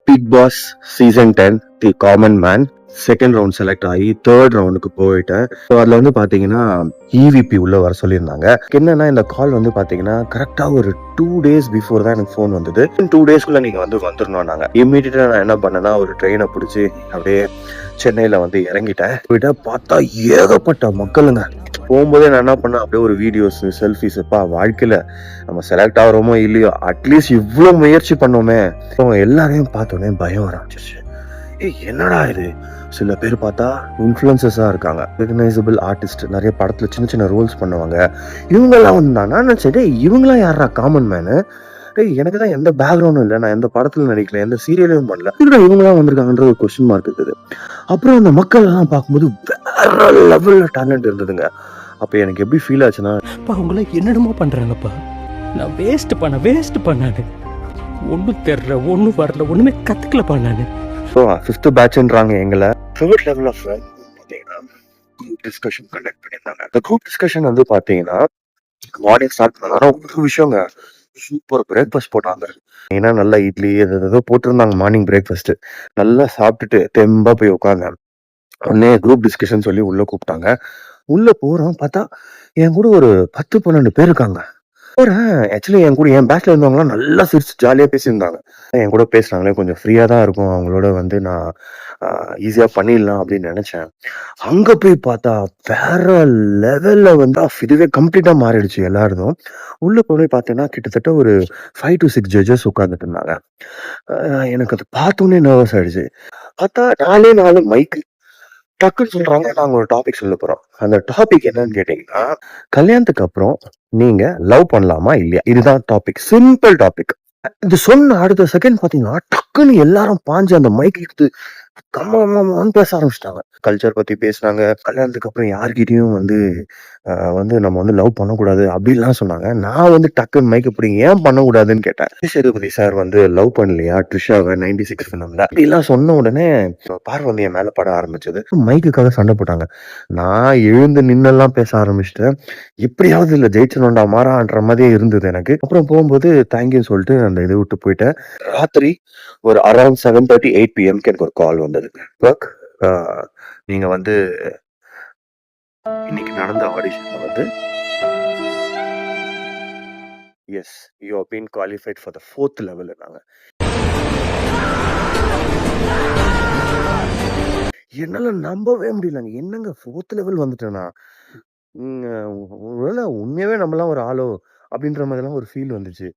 Big Boss season 10 the common man second round select ஆகி third ரவுண்டுக்கு போயிட்டேன். So அதில் வந்து பார்த்தீங்கன்னா இவிபி உள்ள வர சொல்லியிருந்தாங்க. என்னன்னா இந்த கால் வந்து பார்த்தீங்கன்னா கரெக்டாக ஒரு 2 days பிஃபோர் தான் எனக்கு ஃபோன் வந்தது. 2 daysக்குள்ள நீங்கள் வந்து வந்துடணும். நாங்கள் இம்மீடியட்டாக நான் என்ன பண்ணேன்னா ஒரு ட்ரெயினை பிடிச்சி அப்படியே சென்னையில் வந்து இறங்கிட்டேன். போயிட்டா பார்த்தா ஏகப்பட்ட மக்களுங்க. போகும்போதே நான் என்ன பண்ணேன், அப்படியே ஒரு வீடியோஸ் செல்ஃபிஸ்ப்பா வாழ்க்கையில நம்ம செலக்ட் ஆகிறோமோ இல்லையோ அட்லீஸ்ட் இவ்வளோ முயற்சி பண்ணோமே. எல்லாரையும் பார்த்தோன்னே பயம் வர ஆரம்பிச்சிருச்சு. என்னடா இது, சில பேர் பார்த்தா இன்ஃப்ளூயன்சஸா இருக்காங்க, ரெகனைசபிள் ஆர்டிஸ்ட், நிறைய படத்துல சின்ன சின்ன ரோல்ஸ் பண்ணுவாங்க. இவங்கெல்லாம் வந்தாங்க. நான் நினைச்சேன் இவங்கெல்லாம் யாரா காமன் மேனு, எனக்கு தான் எந்த பேக்ரவுண்டும் இல்லை, நான் எந்த படத்துல நடிக்கல, எந்த சீரியலையும் பண்ணல, இவங்கெல்லாம் வந்திருக்காங்கன்ற ஒரு கொஸ்டின் மார்க் இருக்குது. அப்புறம் அந்த மக்கள் எல்லாம் பார்க்கும்போது வேற லெவல்ல டேலண்ட் இருந்ததுங்க. அப்ப எனக்கு எப்படி ஃபீல் ஆச்சுன்னா, அவங்கள என்னென்னமோ பண்றாங்கப்பா, நான் வேஸ்ட் பண்ணானு ஒன்றும் தெரியல, ஒன்றும் வரல, ஒண்ணுமே கத்துக்கலப்பா நானு. ஸோ 5th பேட்ச்ன்றாங்க எங்களை. தேர்ட் லெவல் ஆஃப் பார்த்தீங்கன்னா குரூப் டிஸ்கஷன் கண்டக்ட் பண்ணியிருந்தாங்க. அந்த குரூப் டிஸ்கஷன் வந்து பார்த்தீங்கன்னா மார்னிங் ஸ்டார்ட் பண்ணாங்க. ஒரு விஷயங்க, சூப்பர் பிரேக்ஃபாஸ்ட் போட்டாங்க. ஏன்னா நல்லா இட்லி ஏதோ போட்டிருந்தாங்க. மார்னிங் பிரேக்ஃபாஸ்ட் நல்லா சாப்பிட்டுட்டு தெம்பா போய் உட்காந்தேன். உடனே குரூப் டிஸ்கஷன் சொல்லி உள்ள கூப்பிட்டாங்க. உள்ள போறோம், பார்த்தா என் கூட ஒரு 10-12 பேர் இருக்காங்க. ஆக்சுவலி என் கூட என் பேட்ச்ல இருந்தவங்களாம் நல்லா சிரிச்சு ஜாலியா பேசியிருந்தாங்க. என் கூட பேசுனாங்களே, கொஞ்சம் ஃப்ரீயா தான் இருக்கும், அவங்களோட வந்து நான் ஈஸியா பண்ணிடலாம் அப்படின்னு நினைச்சேன். அங்க போய் பார்த்தா வேற லெவல்ல வந்து இதுவே கம்ப்ளீட்டா மாறிடுச்சு. எல்லாரும் உள்ள போய் பார்த்தீங்கன்னா கிட்டத்தட்ட ஒரு 5 to 6 ஜட்ஜஸ் உட்கார்ந்துட்டு இருந்தாங்க. எனக்கு அது பார்த்தோன்னே நர்வஸ் ஆயிடுச்சு. பார்த்தா 4 மைக்கு டக்குன்னு சொல்றாங்க, நாங்க ஒரு டாபிக் சொல்ல போறோம். அந்த டாபிக் என்னன்னு கேட்டீங்கன்னா, கல்யாணத்துக்கு அப்புறம் நீங்க லவ் பண்ணலாமா இல்லையா, இதுதான் டாபிக். Simple topic. இது சொன்ன அடுத்த செகண்ட் பாத்தீங்கன்னா டக்குன்னு எல்லாரும் பாஞ்சு அந்த மைக் எடுத்து கம்மன்னு பேச ஆரம்பிச்சிட்டாங்க. கல்ச்சர் பத்தி பேசுனாங்க. கல்யாணத்துக்கு அப்புறம் யார்கிட்டயும் வந்து நம்ம வந்து லவ் பண்ணக்கூடாது அப்படின்லாம் சொன்னாங்க. நான் வந்து டக்குன்னு மைக் பிடிங்க, ஏன் பண்ணக்கூடாதுன்னு கேட்டேன். சேதுபதி சார் வந்து லவ் பண்ணலையா ட்ரிஷாவை 96 ஃபிலிம்ல அப்படிலாம் சொன்ன உடனே பார்வதி என் மேல பட ஆரம்பிச்சது. மைக்குக்காக சண்டை போட்டாங்க. நான் எழுந்து நின்னெல்லாம் பேச ஆரம்பிச்சிட்டேன். எப்படியாவது இல்ல ஜெயிச்சனோண்டா மாறான்ற மாதிரியே இருந்தது எனக்கு. அப்புறம் போகும்போது தேங்க்யூ சொல்லிட்டு அந்த இதை விட்டு போயிட்டேன். ராத்திரி ஒரு அரௌண்ட் 7:30 8 PM எனக்கு ஒரு கால் வந்தது. நீங்க வந்து இன்னைக்கு நடந்த ஆடிஷன்ல வந்து yes you have been qualified for the 4th level. என்னால நம்பவே முடியலங்க. என்னங்க 4th லெவல் வந்துட்டேனா? ஒருவேளை உண்மையாவே நம்மலாம் ஒரு ஆளோ அப்படின்ற மாதிரிலாம் ஒரு ஃபீல் வந்துச்சு.